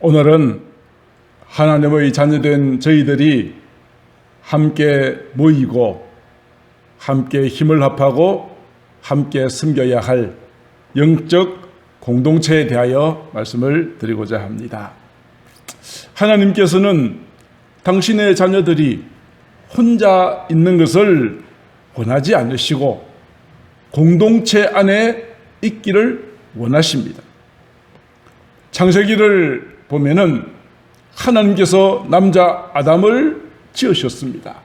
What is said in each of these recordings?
오늘은 하나님의 자녀된 저희들이 함께 모이고 함께 힘을 합하고 함께 섬겨야 할 영적 공동체에 대하여 말씀을 드리고자 합니다. 하나님께서는 당신의 자녀들이 혼자 있는 것을 원하지 않으시고 공동체 안에 있기를 원하십니다. 창세기를 보면은 하나님께서 남자 아담을 지으셨습니다.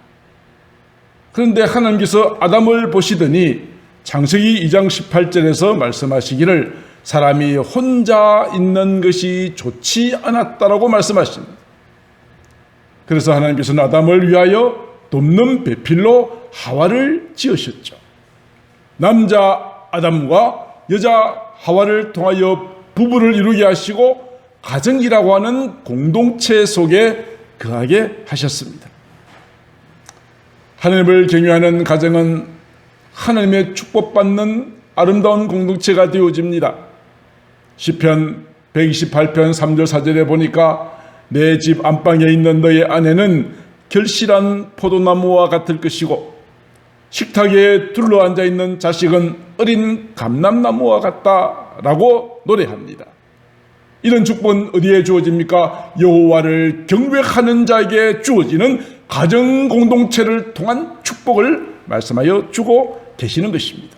그런데 하나님께서 아담을 보시더니 창세기 2장 18절에서 말씀하시기를 사람이 혼자 있는 것이 좋지 않았다라고 말씀하십니다. 그래서 하나님께서는 아담을 위하여 돕는 배필로 하와를 지으셨죠. 남자 아담과 여자 하와를 통하여 부부를 이루게 하시고 가정이라고 하는 공동체 속에 거하게 하셨습니다. 하나님을 경외하는 가정은 하나님의 축복받는 아름다운 공동체가 되어집니다. 시편 128편 3절 4절에 보니까 내 집 안방에 있는 너의 아내는 결실한 포도나무와 같을 것이고 식탁에 둘러앉아 있는 자식은 어린 감람나무와 같다라고 노래합니다. 이런 축복은 어디에 주어집니까? 여호와를 경외하는 자에게 주어지는 가정 공동체를 통한 축복을 말씀하여 주고 계시는 것입니다.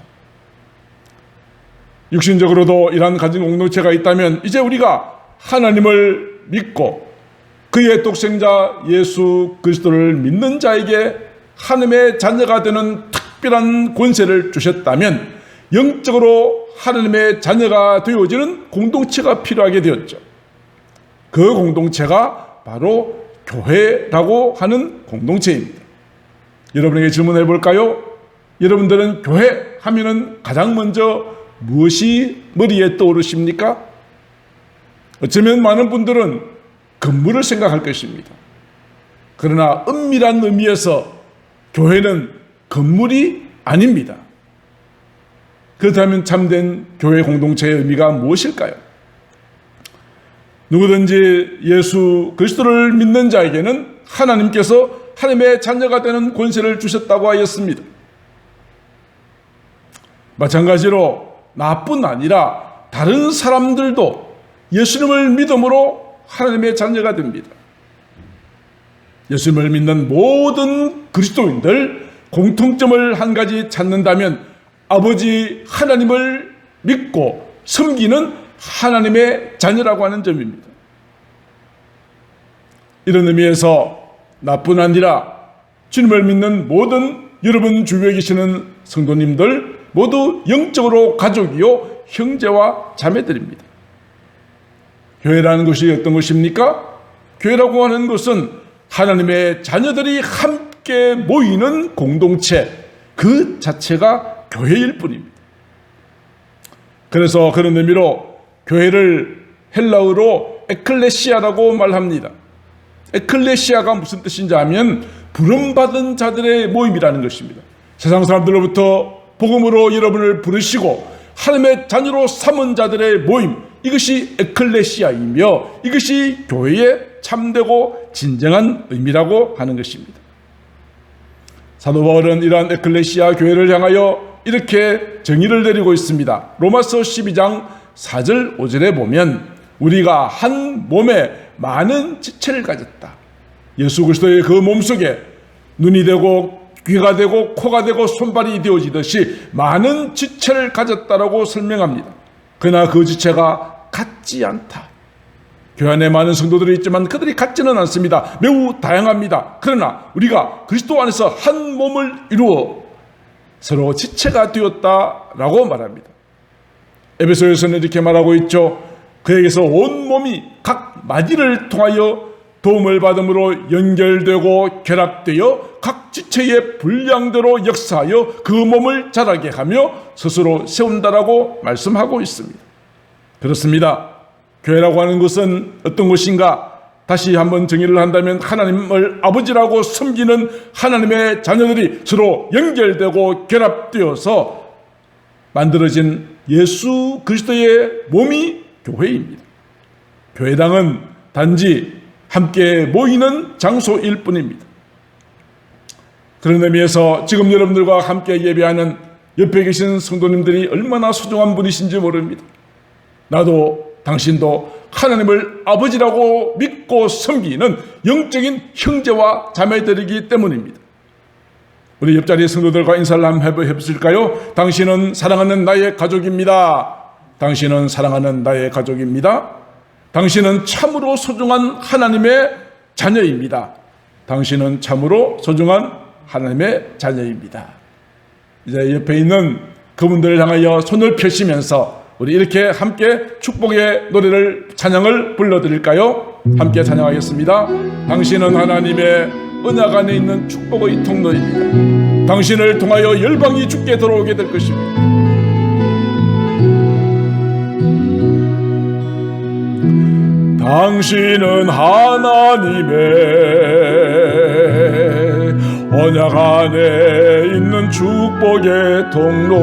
육신적으로도 이러한 가정 공동체가 있다면 이제 우리가 하나님을 믿고 그의 독생자 예수 그리스도를 믿는 자에게 하나님의 자녀가 되는 특별한 권세를 주셨다면 영적으로 하나님의 자녀가 되어지는 공동체가 필요하게 되었죠. 그 공동체가 바로 교회라고 하는 공동체입니다. 여러분에게 질문해 볼까요? 여러분들은 교회 하면은 가장 먼저 무엇이 머리에 떠오르십니까? 어쩌면 많은 분들은 건물을 생각할 것입니다. 그러나 엄밀한 의미에서 교회는 건물이 아닙니다. 그렇다면 참된 교회 공동체의 의미가 무엇일까요? 누구든지 예수 그리스도를 믿는 자에게는 하나님께서 하나님의 자녀가 되는 권세를 주셨다고 하였습니다. 마찬가지로 나뿐 아니라 다른 사람들도 예수님을 믿음으로 하나님의 자녀가 됩니다. 예수님을 믿는 모든 그리스도인들 공통점을 한 가지 찾는다면 아버지 하나님을 믿고 섬기는 하나님의 자녀라고 하는 점입니다. 이런 의미에서 나뿐 아니라 주님을 믿는 모든 여러분 주위에 계시는 성도님들 모두 영적으로 가족이요 형제와 자매들입니다. 교회라는 것이 어떤 것입니까? 교회라고 하는 것은 하나님의 자녀들이 함께 모이는 공동체 그 자체가 교회일 뿐입니다. 그래서 그런 의미로 교회를 헬라어로 에클레시아라고 말합니다. 에클레시아가 무슨 뜻인지 하면 부름받은 자들의 모임이라는 것입니다. 세상 사람들로부터 복음으로 여러분을 부르시고 하나님의 자녀로 삼은 자들의 모임, 이것이 에클레시아이며 이것이 교회의 참되고 진정한 의미라고 하는 것입니다. 사도 바울은 이러한 에클레시아 교회를 향하여 이렇게 정의를 내리고 있습니다. 로마서 12장 4절 5절에 보면 우리가 한 몸에 많은 지체를 가졌다. 예수 그리스도의 그 몸속에 눈이 되고 귀가 되고 코가 되고 손발이 되어지듯이 많은 지체를 가졌다라고 설명합니다. 그러나 그 지체가 같지 않다. 교회 안에 많은 성도들이 있지만 그들이 같지는 않습니다. 매우 다양합니다. 그러나 우리가 그리스도 안에서 한 몸을 이루어 서로 지체가 되었다라고 말합니다. 에베소에서는 이렇게 말하고 있죠. 그에게서 온 몸이 각 마디를 통하여 도움을 받음으로 연결되고 결합되어 각 지체의 분량대로 역사하여 그 몸을 자라게 하며 스스로 세운다라고 말씀하고 있습니다. 그렇습니다. 교회라고 하는 것은 어떤 것인가? 다시 한번 정의를 한다면 하나님을 아버지라고 섬기는 하나님의 자녀들이 서로 연결되고 결합되어서 만들어진 예수 그리스도의 몸이 교회입니다. 교회당은 단지 함께 모이는 장소일 뿐입니다. 그런 의미에서 지금 여러분들과 함께 예배하는 옆에 계신 성도님들이 얼마나 소중한 분이신지 모릅니다. 나도 당신도 하나님을 아버지라고 믿고 섬기는 영적인 형제와 자매들이기 때문입니다. 우리 옆자리 성도들과 인사를 한번 해보실까요? 당신은 사랑하는 나의 가족입니다. 당신은 사랑하는 나의 가족입니다. 당신은 참으로 소중한 하나님의 자녀입니다. 당신은 참으로 소중한 하나님의 자녀입니다. 이제 옆에 있는 그분들을 향하여 손을 펴시면서 우리 이렇게 함께 축복의 노래를 찬양을 불러드릴까요? 함께 찬양하겠습니다. 당신은 하나님의 언약 안에 있는 축복의 통로입니다. 당신을 통하여 열방이 주께 들어오게 될 것입니다. 당신은 하나님의 언약 안에 있는 축복의 통로,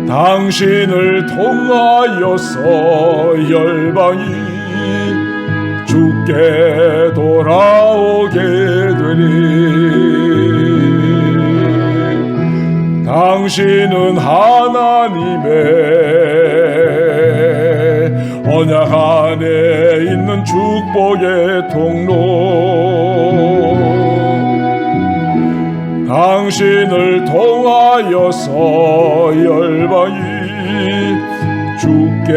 당신을 통하여서 열방이 주께 돌아오게 되리. 당신은 하나님의 언약 안에 있는 축복의 통로, 당신을 통하여서 열방이 주께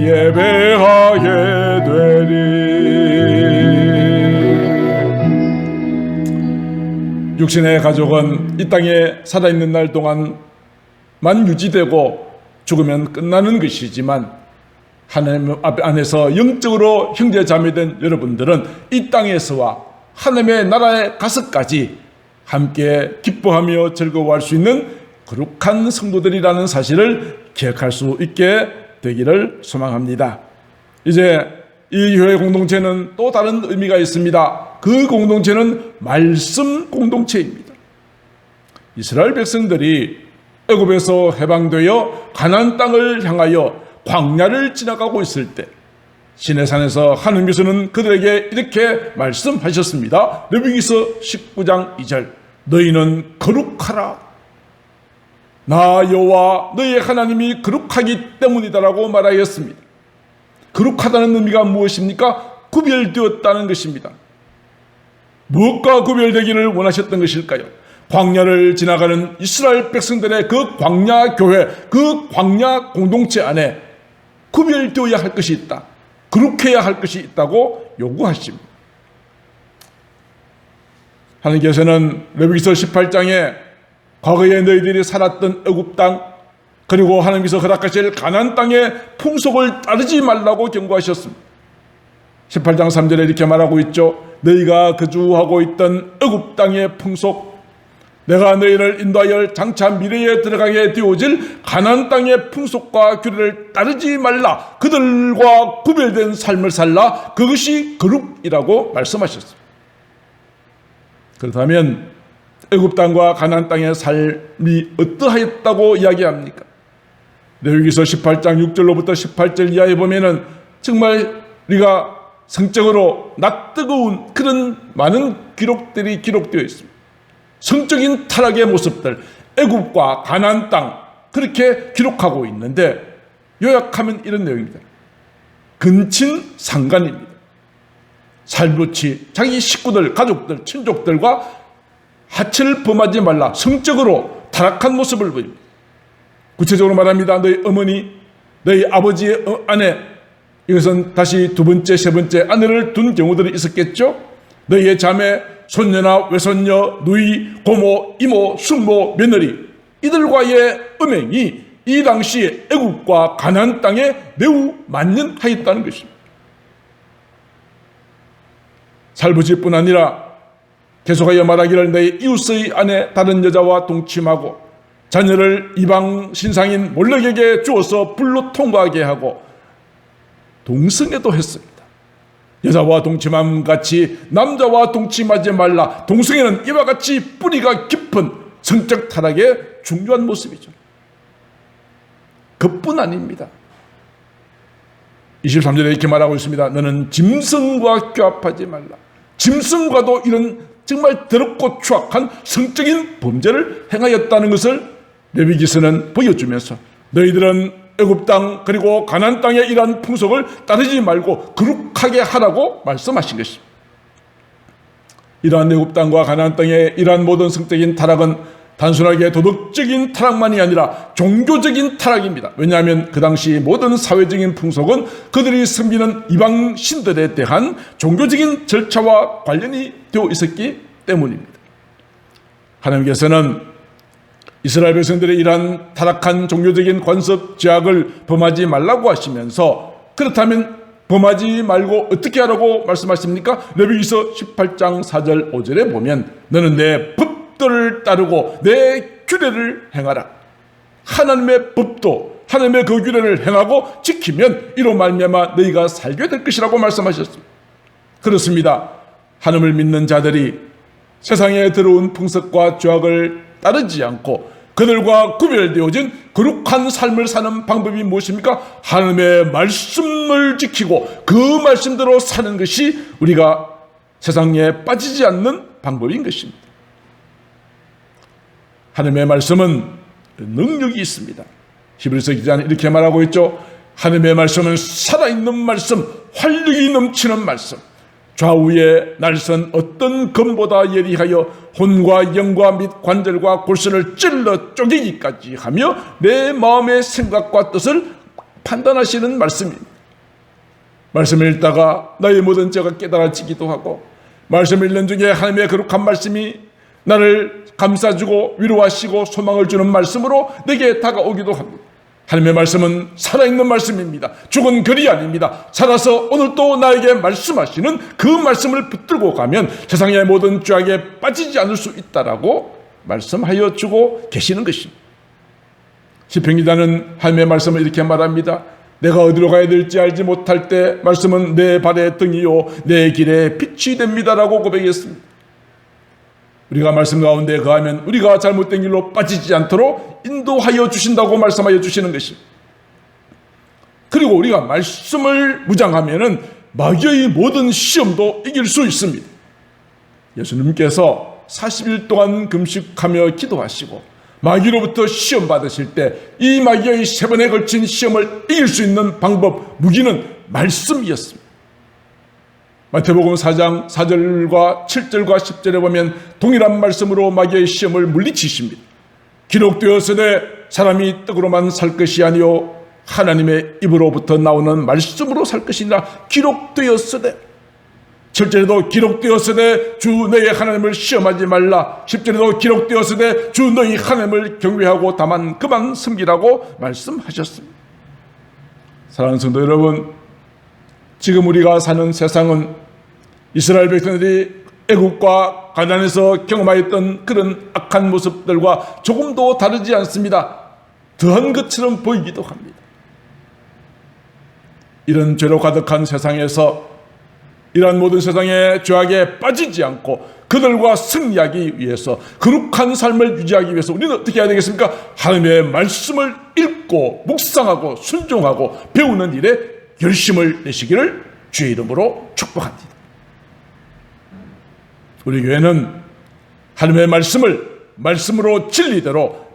예배하게 되리. 육신의 가족은 이 땅에 살아있는 날 동안만 유지되고 죽으면 끝나는 것이지만 하나님 안에서 영적으로 형제 자매된 여러분들은 이 땅에서와 하나님의 나라에 가서까지 함께 기뻐하며 즐거워할 수 있는 거룩한 성도들이라는 사실을 기억할 수 있게 되기를 소망합니다. 이제 이 교회 공동체는 또 다른 의미가 있습니다. 그 공동체는 말씀 공동체입니다. 이스라엘 백성들이 애굽에서 해방되어 가나안 땅을 향하여 광야를 지나가고 있을 때 시내산에서 하나님께서는 그들에게 이렇게 말씀하셨습니다. 레위기서 19장 2절, 너희는 거룩하라. 나 여호와 너희의 하나님이 거룩하기 때문이다라고 말하였습니다. 거룩하다는 의미가 무엇입니까? 구별되었다는 것입니다. 무엇과 구별되기를 원하셨던 것일까요? 광야를 지나가는 이스라엘 백성들의 그 광야 교회, 그 광야 공동체 안에 구별되어야 할 것이 있다. 거룩해야 할 것이 있다고 요구하십니다. 하나님께서는 레위기서 18장에 과거에 너희들이 살았던 애굽 땅, 그리고 하나님께서 허락하실 가나안 땅의 풍속을 따르지 말라고 경고하셨습니다. 18장 3절에 이렇게 말하고 있죠. 너희가 거주하고 있던 애굽 땅의 풍속, 내가 너희를 인도하여 장차 미래에 들어가게 되어질 가나안 땅의 풍속과 규례를 따르지 말라. 그들과 구별된 삶을 살라. 그것이 거룩이라고 말씀하셨습니다. 그렇다면 애굽 땅과 가나안 땅의 삶이 어떠하였다고 이야기합니까? 레위기서 18장 6절로부터 18절 이하에 보면은 정말 우리가 성적으로 낯뜨거운 그런 많은 기록들이 기록되어 있습니다. 성적인 타락의 모습들, 애굽과 가나안 땅 그렇게 기록하고 있는데 요약하면 이런 내용입니다. 근친 상간입니다. 살부치 자기 식구들, 가족들, 친족들과 하체를 범하지 말라. 성적으로 타락한 모습을 보입니다. 구체적으로 말합니다. 너희 어머니, 너희 아버지의 아내, 이것은 다시 두 번째, 세 번째 아내를 둔 경우들이 있었겠죠. 너희의 자매, 손녀나 외손녀, 누이, 고모, 이모, 숙모, 며느리, 이들과의 음행이 이 당시에 애굽과 가나안 땅에 매우 만연하였다는 것입니다. 살부치뿐 아니라 계속하여 말하기를 너희 이웃의 아내 다른 여자와 동침하고 자녀를 이방 신상인 몰렉에게 주어서 불로 통과하게 하고 동성애도 했습니다. 여자와 동침함 같이 남자와 동침하지 말라. 동성애는 이와 같이 뿌리가 깊은 성적 타락의 중요한 모습이죠. 그뿐 아닙니다. 23절에 이렇게 말하고 있습니다. 너는 짐승과 교합하지 말라. 짐승과도 이런 정말 더럽고 추악한 성적인 범죄를 행하였다는 것을 레위기서는 보여주면서 너희들은 애굽 땅 그리고 가나안 땅의 이러한 풍속을 따르지 말고 거룩하게 하라고 말씀하신 것입니다. 이러한 애굽 땅과 가나안 땅의 이러한 모든 성적인 타락은 단순하게 도덕적인 타락만이 아니라 종교적인 타락입니다. 왜냐하면 그 당시 모든 사회적인 풍속은 그들이 섬기는 이방 신들에 대한 종교적인 절차와 관련이 되어 있었기 때문입니다. 하나님께서는 이스라엘 백성들의 이러한 타락한 종교적인 관습 죄악을 범하지 말라고 하시면서 그렇다면 범하지 말고 어떻게 하라고 말씀하십니까? 레위기서 18장 4절 5절에 보면 너는 내 법도를 따르고 내 규례를 행하라. 하나님의 법도 하나님의 그 규례를 행하고 지키면 이로 말미암아 너희가 살게 될 것이라고 말씀하셨습니다. 그렇습니다. 하나님을 믿는 자들이 세상에 들어온 풍습과 죄악을 따르지 않고 그들과 구별되어진 거룩한 삶을 사는 방법이 무엇입니까? 하나님의 말씀을 지키고 그 말씀대로 사는 것이 우리가 세상에 빠지지 않는 방법인 것입니다. 하나님의 말씀은 능력이 있습니다. 히브리서 기자는 이렇게 말하고 있죠. 하나님의 말씀은 살아있는 말씀, 활력이 넘치는 말씀, 좌우에 날선 어떤 검보다 예리하여 혼과 영과 및 관절과 골수를 찔러 쪼개기까지 하며 내 마음의 생각과 뜻을 판단하시는 말씀입니다. 말씀을 읽다가 나의 모든 죄가 깨달아지기도 하고 말씀을 읽는 중에 하나님의 거룩한 말씀이 나를 감싸주고 위로하시고 소망을 주는 말씀으로 내게 다가오기도 합니다. 하나님의 말씀은 살아있는 말씀입니다. 죽은 글이 아닙니다. 살아서 오늘도 나에게 말씀하시는 그 말씀을 붙들고 가면 세상의 모든 죄악에 빠지지 않을 수 있다라고 말씀하여 주고 계시는 것입니다. 시편기자는 하나님의 말씀을 이렇게 말합니다. 내가 어디로 가야 될지 알지 못할 때 말씀은 내 발의 등이요 내 길에 빛이 됩니다라고 고백했습니다. 우리가 말씀 가운데 거하면 우리가 잘못된 길로 빠지지 않도록 인도하여 주신다고 말씀하여 주시는 것입니다. 그리고 우리가 말씀을 무장하면은 마귀의 모든 시험도 이길 수 있습니다. 예수님께서 40일 동안 금식하며 기도하시고 마귀로부터 시험 받으실 때 이 마귀의 3번에 걸친 시험을 이길 수 있는 방법, 무기는 말씀이었습니다. 마태복음 4장 4절과 7절과 10절에 보면 동일한 말씀으로 마귀의 시험을 물리치십니다. 기록되었으되 사람이 떡으로만 살 것이 아니요 하나님의 입으로부터 나오는 말씀으로 살 것이니라. 기록되었으되 7절에도 기록되었으되 주 너희 하나님을 시험하지 말라. 10절에도 기록되었으되 주 너희 하나님을 경외하고 다만 그만 섬기라고 말씀하셨습니다. 사랑하는 성도 여러분, 지금 우리가 사는 세상은 이스라엘 백성들이 애굽과 가나안에서 경험하였던 그런 악한 모습들과 조금도 다르지 않습니다. 더한 것처럼 보이기도 합니다. 이런 죄로 가득한 세상에서 이러한 모든 세상의 죄악에 빠지지 않고 그들과 승리하기 위해서 거룩한 삶을 유지하기 위해서 우리는 어떻게 해야 되겠습니까? 하나님의 말씀을 읽고 묵상하고 순종하고 배우는 일에 열심을 내시기를 주의 이름으로 축복합니다. 우리 교회는 하나님의 말씀을 말씀으로 진리대로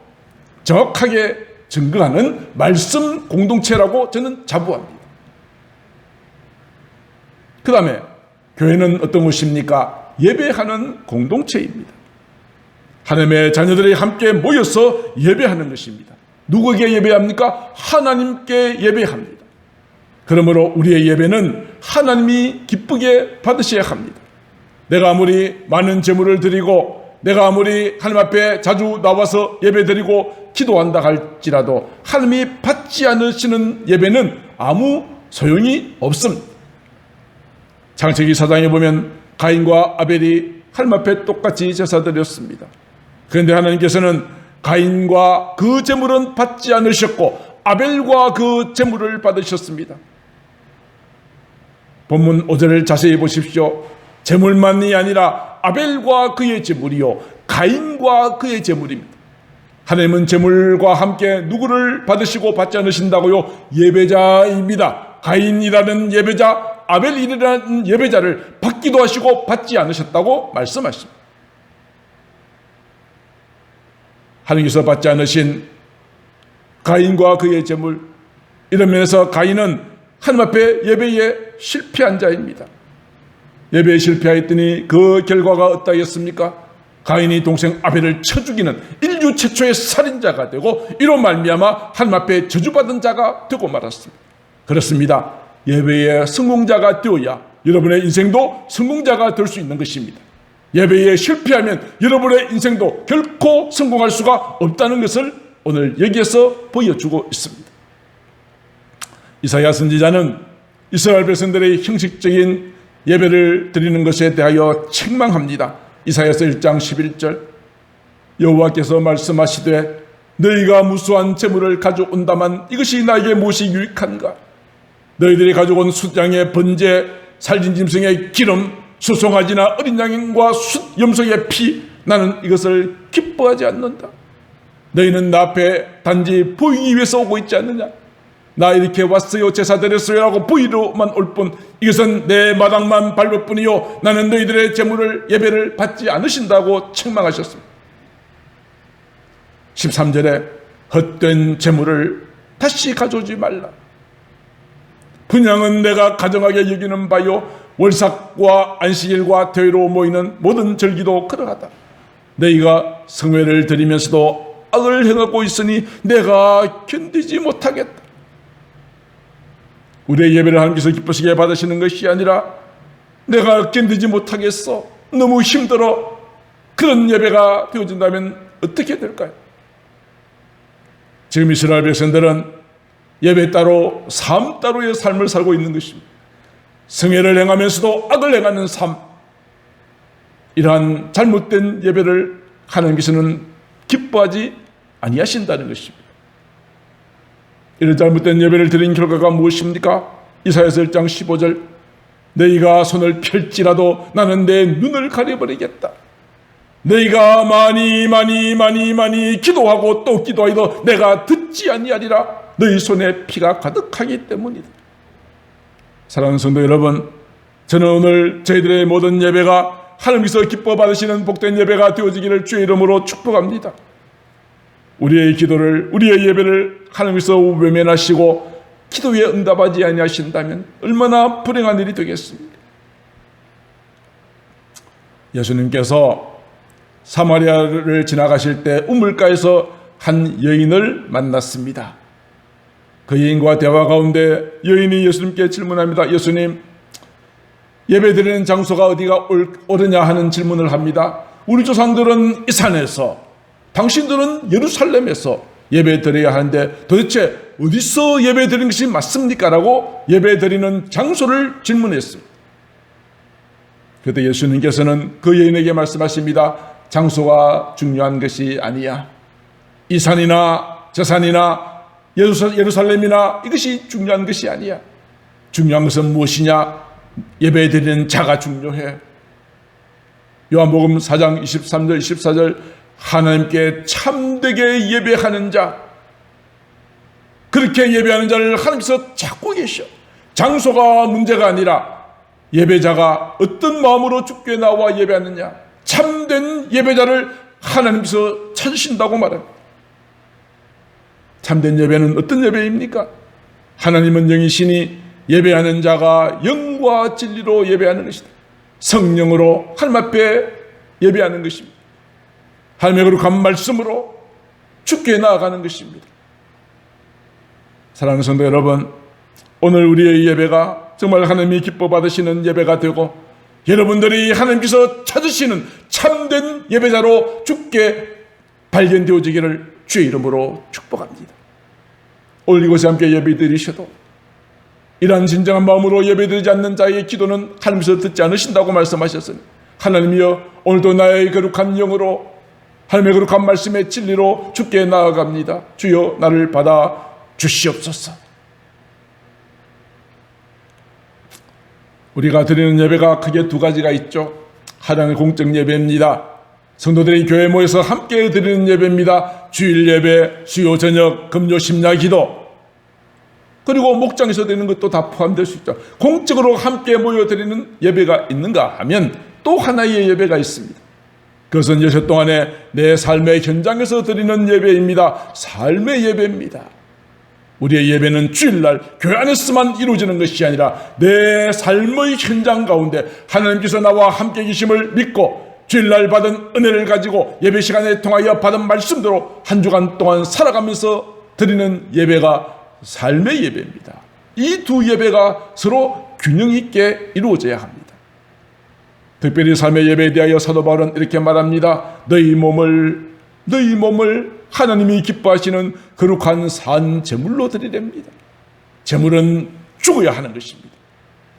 정확하게 증거하는 말씀 공동체라고 저는 자부합니다. 그 다음에 교회는 어떤 곳입니까? 예배하는 공동체입니다. 하나님의 자녀들이 함께 모여서 예배하는 것입니다. 누구에게 예배합니까? 하나님께 예배합니다. 그러므로 우리의 예배는 하나님이 기쁘게 받으셔야 합니다. 내가 아무리 많은 제물을 드리고 내가 아무리 하나님 앞에 자주 나와서 예배드리고 기도한다 할지라도 하나님이 받지 않으시는 예배는 아무 소용이 없습니다. 창세기 4장에 보면 가인과 아벨이 하나님 앞에 똑같이 제사 드렸습니다. 그런데 하나님께서는 가인과 그 제물은 받지 않으셨고 아벨과 그 제물을 받으셨습니다. 본문 5절을 자세히 보십시오. 제물만이 아니라 아벨과 그의 제물이요 가인과 그의 제물입니다. 하나님은 제물과 함께 누구를 받으시고 받지 않으신다고요? 예배자입니다. 가인이라는 예배자, 아벨이라는 예배자를 받기도 하시고 받지 않으셨다고 말씀하십니다. 하나님께서 받지 않으신 가인과 그의 제물, 이런 면에서 가인은 하나님 앞에 예배에 실패한 자입니다. 예배에 실패하였더니 그 결과가 어떠했습니까? 가인이 동생 아벨을 쳐 죽이는 인류 최초의 살인자가 되고, 이로 말미암아 하나님 앞에 저주받은 자가 되고 말았습니다. 그렇습니다. 예배의 성공자가 되어야 여러분의 인생도 성공자가 될 수 있는 것입니다. 예배에 실패하면 여러분의 인생도 결코 성공할 수가 없다는 것을 오늘 여기에서 보여주고 있습니다. 이사야 선지자는 이스라엘 백성들의 형식적인 예배를 드리는 것에 대하여 책망합니다. 이사야서 1장 11절, 여호와께서 말씀하시되 너희가 무수한 재물을 가져온다만 이것이 나에게 무엇이 유익한가? 너희들이 가져온 숫양의 번제, 살진 짐승의 기름, 수송아지나 어린 양과 숫 염소의 피, 나는 이것을 기뻐하지 않는다. 너희는 나 앞에 단지 보이기 위해서 오고 있지 않느냐? 나 이렇게 왔어요, 제사 드렸어요 라고 보이로만 올 뿐, 이것은 내 마당만 밟을 뿐이요 나는 너희들의 제물을 예배를 받지 않으신다고 책망하셨습니다. 13절에 헛된 제물을 다시 가져오지 말라. 분향은 내가 가정하게 여기는 바요 월삭과 안식일과 토요일로 모이는 모든 절기도 그러하다. 너희가 성회를 드리면서도 악을 행하고 있으니 내가 견디지 못하겠다. 우리의 예배를 하나님께서 기쁘시게 받으시는 것이 아니라 내가 견디지 못하겠어, 너무 힘들어, 그런 예배가 되어진다면 어떻게 될까요? 지금 이스라엘 백성들은 예배 따로 삶 따로의 삶을 살고 있는 것입니다. 성회를 행하면서도 악을 행하는 삶, 이러한 잘못된 예배를 하나님께서는 기뻐하지 아니하신다는 것입니다. 이런 잘못된 예배를 드린 결과가 무엇입니까? 이사야서 1장 15절, 너희가 손을 펼지라도 나는 내 눈을 가려버리겠다. 너희가 많이 기도하고 또 기도하여도 내가 듣지 아니하리라. 너희 손에 피가 가득하기 때문이다. 사랑하는 성도 여러분, 저는 오늘 저희들의 모든 예배가 하나님께서 기뻐 받으시는 복된 예배가 되어지기를 주의 이름으로 축복합니다. 우리의 기도를, 우리의 예배를 하나님께서 외면하시고 기도에 응답하지 아니하신다면 얼마나 불행한 일이 되겠습니까? 예수님께서 사마리아를 지나가실 때 우물가에서 한 여인을 만났습니다. 그 여인과 대화 가운데 여인이 예수님께 질문합니다. 예수님, 예배드리는 장소가 어디가 옳으냐 하는 질문을 합니다. 우리 조상들은 이 산에서, 당신들은 예루살렘에서 예배드려야 하는데 도대체 어디서 예배드리는 것이 맞습니까? 라고 예배드리는 장소를 질문했습니다. 그때 예수님께서는 그 여인에게 말씀하십니다. 장소가 중요한 것이 아니야. 이 산이나 저 산이나 예루살렘이나 이것이 중요한 것이 아니야. 중요한 것은 무엇이냐? 예배드리는 자가 중요해. 요한복음 4장 23절 24절, 하나님께 참되게 예배하는 자, 그렇게 예배하는 자를 하나님께서 찾고 계셔. 장소가 문제가 아니라 예배자가 어떤 마음으로 주께 나와 예배하느냐, 참된 예배자를 하나님께서 찾으신다고 말합니다. 참된 예배는 어떤 예배입니까? 하나님은 영이시니 예배하는 자가 영과 진리로 예배하는 것이다. 성령으로 하나님 앞에 예배하는 것입니다. 하나님의 거룩한 말씀으로 주께 나아가는 것입니다. 사랑하는 성도 여러분, 오늘 우리의 예배가 정말 하나님이 기뻐 받으시는 예배가 되고 여러분들이 하나님께서 찾으시는 참된 예배자로 주께 발견되어지기를 주의 이름으로 축복합니다. 오늘 이곳에 함께 예배드리셔도 이러한 진정한 마음으로 예배드리지 않는 자의 기도는 하나님께서 듣지 않으신다고 말씀하셨으니, 하나님이여, 오늘도 나의 거룩한 영으로 하나님의 거룩한 말씀의 진리로 주께 나아갑니다. 주여, 나를 받아 주시옵소서. 우리가 드리는 예배가 크게 두 가지가 있죠. 하나는 공적 예배입니다. 성도들이 교회에 모여서 함께 드리는 예배입니다. 주일 예배, 수요 저녁, 금요 심야 기도. 그리고 목장에서 드리는 것도 다 포함될 수 있죠. 공적으로 함께 모여 드리는 예배가 있는가 하면 또 하나의 예배가 있습니다. 그것은 여섯 동안에 내 삶의 현장에서 드리는 예배입니다. 삶의 예배입니다. 우리의 예배는 주일날 교회 안에서만 이루어지는 것이 아니라 내 삶의 현장 가운데 하나님께서 나와 함께 계심을 믿고 주일날 받은 은혜를 가지고 예배 시간에 통하여 받은 말씀대로 한 주간 동안 살아가면서 드리는 예배가 삶의 예배입니다. 이 두 예배가 서로 균형 있게 이루어져야 합니다. 특별히 삶의 예배에 대하여 사도 바울은 이렇게 말합니다. 너희 몸을 하나님이 기뻐하시는 거룩한 산 제물로 드리렵니다. 제물은 죽어야 하는 것입니다.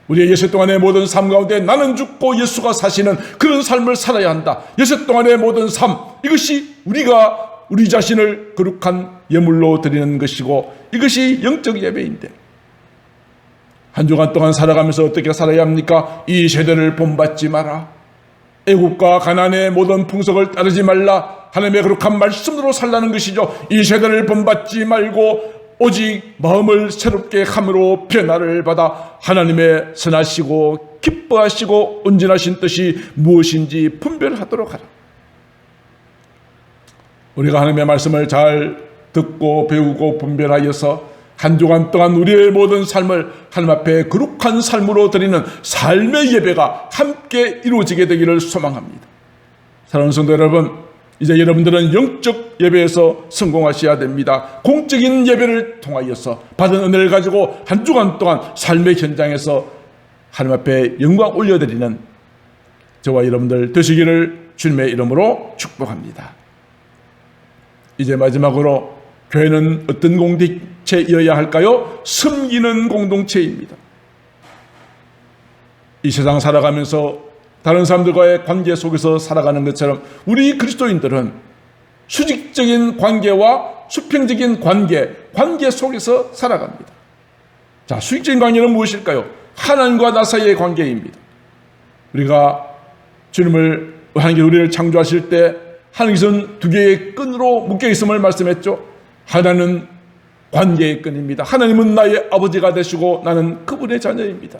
우리의 여섯 동안의 모든 삶 가운데 나는 죽고 예수가 사시는 그런 삶을 살아야 한다. 여섯 동안의 모든 삶, 이것이 우리가 우리 자신을 거룩한 예물로 드리는 것이고 이것이 영적 예배인데, 한 주간 동안 살아가면서 어떻게 살아야 합니까? 이 세대를 본받지 마라. 애국과 가난의 모든 풍속을 따르지 말라. 하나님의 거룩한 말씀으로 살라는 것이죠. 이 세대를 본받지 말고 오직 마음을 새롭게 함으로 변화를 받아 하나님의 선하시고 기뻐하시고 온전하신 뜻이 무엇인지 분별하도록 하라. 우리가 하나님의 말씀을 잘 듣고 배우고 분별하여서 한 주간 동안 우리의 모든 삶을 하나님 앞에 거룩한 삶으로 드리는 삶의 예배가 함께 이루어지게 되기를 소망합니다. 사랑하는 성도 여러분, 이제 여러분들은 영적 예배에서 성공하셔야 됩니다. 공적인 예배를 통하여서 받은 은혜를 가지고 한 주간 동안 삶의 현장에서 하나님 앞에 영광 올려드리는 저와 여러분들 되시기를 주님의 이름으로 축복합니다. 이제 마지막으로 교회는 어떤 공동체이어야 할까요? 섬기는 공동체입니다. 이 세상 살아가면서 다른 사람들과의 관계 속에서 살아가는 것처럼 우리 그리스도인들은 수직적인 관계와 수평적인 관계 속에서 살아갑니다. 자, 수직적인 관계는 무엇일까요? 하나님과 나 사이의 관계입니다. 우리가 하나님께서 우리를 창조하실 때 하나님께서는 두 개의 끈으로 묶여 있음을 말씀했죠. 하나는 관계의 끈입니다. 하나님은 나의 아버지가 되시고 나는 그분의 자녀입니다.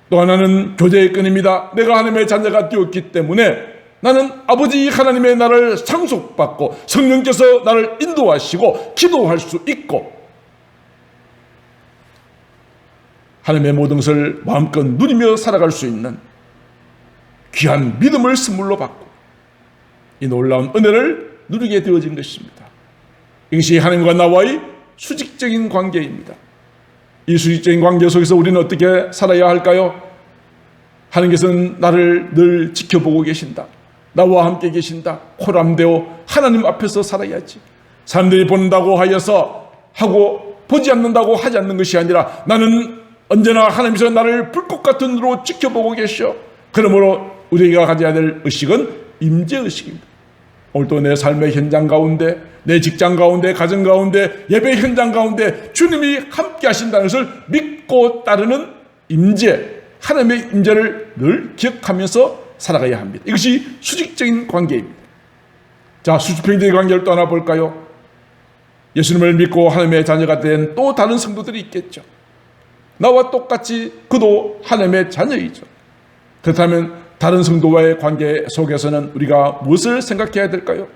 또 하나는 교제의 끈입니다. 내가 하나님의 자녀가 되었기 때문에 나는 아버지 하나님의 나를 상속받고 성령께서 나를 인도하시고 기도할 수 있고 하나님의 모든 것을 마음껏 누리며 살아갈 수 있는 귀한 믿음을 선물로 받고 이 놀라운 은혜를 누리게 되어진 것입니다. 이것이 하나님과 나와의 수직적인 관계입니다. 이 수직적인 관계 속에서 우리는 어떻게 살아야 할까요? 하나님께서는 나를 늘 지켜보고 계신다. 나와 함께 계신다. 코람되어 하나님 앞에서 살아야지. 사람들이 본다고 하여서 하고 보지 않는다고 하지 않는 것이 아니라 나는 언제나 하나님께서 나를 불꽃 같은 눈으로 지켜보고 계셔. 그러므로 우리가 가져야 될 의식은 임재의식입니다. 오늘도 내 삶의 현장 가운데, 내 직장 가운데, 가정 가운데, 예배 현장 가운데 주님이 함께 하신다는 것을 믿고 따르는 임재, 하나님의 임재를 늘 기억하면서 살아가야 합니다. 이것이 수직적인 관계입니다. 자, 수평적인 관계를 또 하나 볼까요? 예수님을 믿고 하나님의 자녀가 된 또 다른 성도들이 있겠죠. 나와 똑같이 그도 하나님의 자녀이죠. 그렇다면 다른 성도와의 관계 속에서는 우리가 무엇을 생각해야 될까요?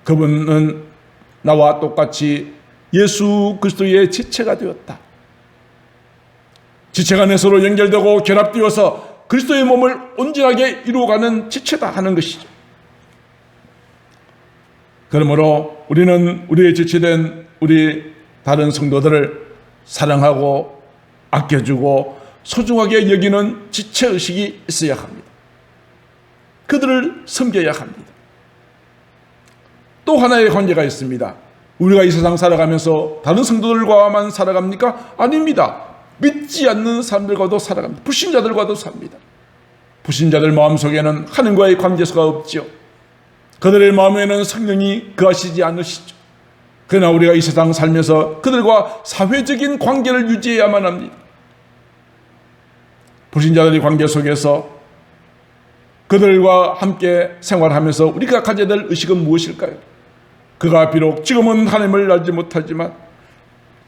그분은 나와 똑같이 예수 그리스도의 지체가 되었다. 지체가 내 서로 연결되고 결합되어서 그리스도의 몸을 온전하게 이루어가는 지체다 하는 것이죠. 그러므로 우리는 우리의 지체된 우리 다른 성도들을 사랑하고 아껴주고 소중하게 여기는 지체의식이 있어야 합니다. 그들을 섬겨야 합니다. 또 하나의 관계가 있습니다. 우리가 이 세상 살아가면서 다른 성도들과만 살아갑니까? 아닙니다. 믿지 않는 사람들과도 살아갑니다. 불신자들과도 삽니다. 불신자들 마음속에는 하나님과의 관계가 없지요. 그들의 마음에는 성령이 거하시지 않으시죠. 그러나 우리가 이 세상 살면서 그들과 사회적인 관계를 유지해야만 합니다. 불신자들의 관계 속에서 그들과 함께 생활하면서 우리가 가져야 될 의식은 무엇일까요? 그가 비록 지금은 하나님을 알지 못하지만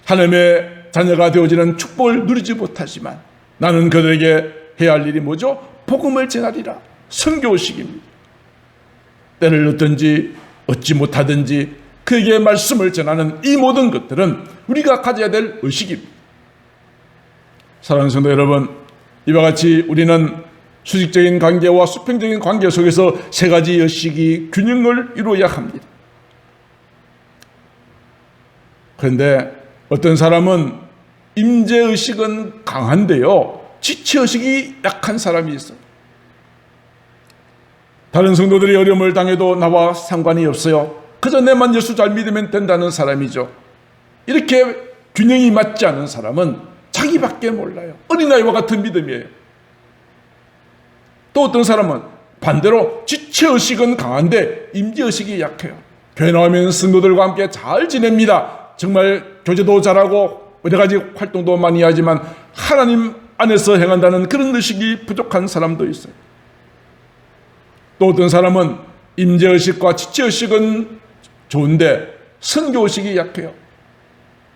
하나님의 자녀가 되어지는 축복을 누리지 못하지만 나는 그들에게 해야 할 일이 뭐죠? 복음을 전하리라. 선교의식입니다. 때를 얻든지 얻지 못하든지 그에게 말씀을 전하는 이 모든 것들은 우리가 가져야 될 의식입니다. 사랑하는 성도 여러분, 이와 같이 우리는 수직적인 관계와 수평적인 관계 속에서 세 가지 의식이 균형을 이루어야 합니다. 그런데 어떤 사람은 임재의식은 강한데요, 지체의식이 약한 사람이 있어요. 다른 성도들이 어려움을 당해도 나와 상관이 없어요. 그저 내만 예수 잘 믿으면 된다는 사람이죠. 이렇게 균형이 맞지 않은 사람은 자기밖에 몰라요. 어린아이와 같은 믿음이에요. 또 어떤 사람은 반대로 지체의식은 강한데 임재의식이 약해요. 교회 나오면 성도들과 함께 잘 지냅니다. 정말 교제도 잘하고 여러 가지 활동도 많이 하지만 하나님 안에서 행한다는 그런 의식이 부족한 사람도 있어요. 또 어떤 사람은 임재의식과 지체의식은 좋은데 선교의식이 약해요.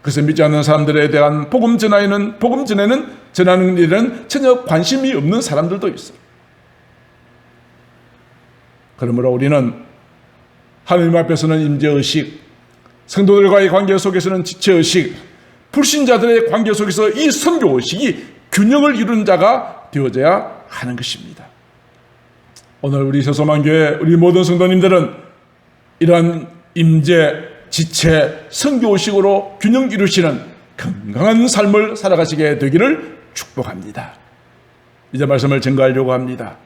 그래서 믿지 않는 사람들에 대한 복음 전하는 일은 전혀 관심이 없는 사람들도 있어요. 그러므로 우리는 하나님 앞에서는 임재의식, 성도들과의 관계 속에서는 지체의식, 불신자들의 관계 속에서 이 선교의식이 균형을 이루는 자가 되어져야 하는 것입니다. 오늘 우리 새소망교회 우리 모든 성도님들은 이러한 임재, 지체, 선교의식으로 균형 이루시는 건강한 삶을 살아가시게 되기를 축복합니다. 이제 말씀을 증거하려고 합니다.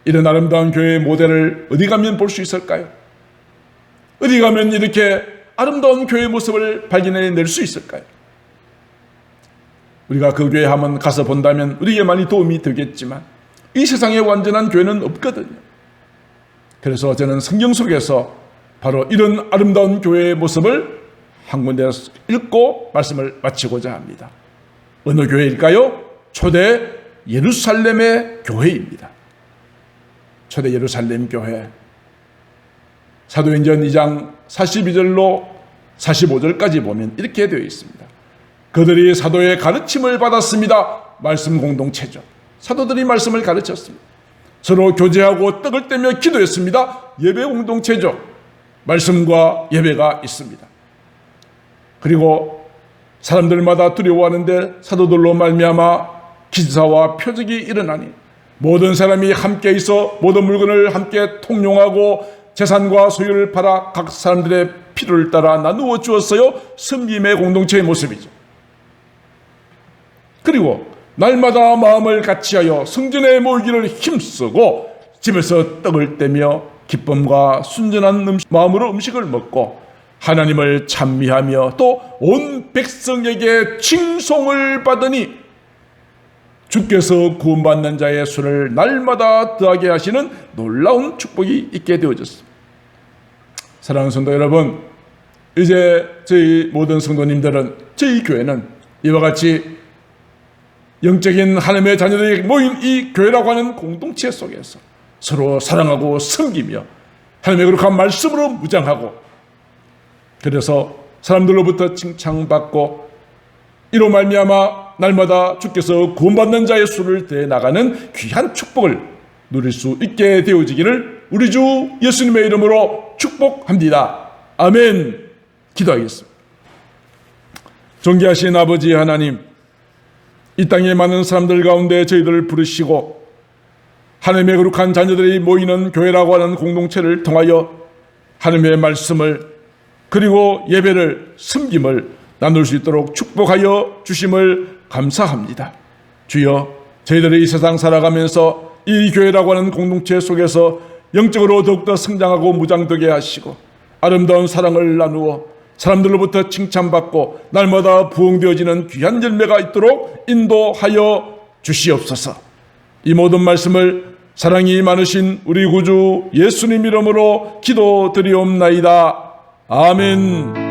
이런 아름다운 교회의 모델을 어디 가면 볼 수 있을까요? 어디 가면 이렇게 아름다운 교회의 모습을 발견해낼 수 있을까요? 우리가 그 교회에 한번 가서 본다면 우리에게 많이 도움이 되겠지만 이 세상에 완전한 교회는 없거든요. 그래서 저는 성경 속에서 바로 이런 아름다운 교회의 모습을 한 군데서 읽고 말씀을 마치고자 합니다. 어느 교회일까요? 초대 예루살렘의 교회입니다. 초대 예루살렘 교회. 사도행전 2장 42절로 45절까지 보면 이렇게 되어 있습니다. 그들이 사도의 가르침을 받았습니다. 말씀 공동체죠. 사도들이 말씀을 가르쳤습니다. 서로 교제하고 떡을 떼며 기도했습니다. 예배 공동체죠. 말씀과 예배가 있습니다. 그리고 사람들마다 두려워하는데 사도들로 말미암아 기사와 표적이 일어나니 모든 사람이 함께 있어 모든 물건을 함께 통용하고 재산과 소유를 팔아 각 사람들의 필요를 따라 나누어 주었어요. 섬김의 공동체의 모습이죠. 그리고 날마다 마음을 같이하여 성전에 모이기를 힘쓰고 집에서 떡을 떼며 기쁨과 순전한 마음으로 음식을 먹고 하나님을 찬미하며 또 온 백성에게 칭송을 받으니 주께서 구원받는 자의 수를 날마다 더하게 하시는 놀라운 축복이 있게 되어졌습니다. 사랑하는 성도 여러분, 이제 저희 모든 성도님들은, 저희 교회는 이와 같이 영적인 하나님의 자녀들이 모인 이 교회라고 하는 공동체 속에서 서로 사랑하고 섬기며 하나님의 거룩한 말씀으로 무장하고, 그래서 사람들로부터 칭찬받고 이로 말미암아 날마다 주께서 구원받는 자의 수를 대해 나가는 귀한 축복을 누릴 수 있게 되어지기를 우리 주 예수님의 이름으로 축복합니다. 아멘. 기도하겠습니다. 존귀하신 아버지 하나님, 이 땅의 많은 사람들 가운데 저희들을 부르시고 하나님의 거룩한 자녀들이 모이는 교회라고 하는 공동체를 통하여 하나님의 말씀을 그리고 예배를, 섬김을 나눌 수 있도록 축복하여 주심을 감사합니다. 주여, 저희들이 이 세상 살아가면서 이 교회라고 하는 공동체 속에서 영적으로 더욱더 성장하고 무장되게 하시고 아름다운 사랑을 나누어 사람들로부터 칭찬받고 날마다 부흥되어지는 귀한 열매가 있도록 인도하여 주시옵소서. 이 모든 말씀을 사랑이 많으신 우리 구주 예수님 이름으로 기도드리옵나이다. 아멘.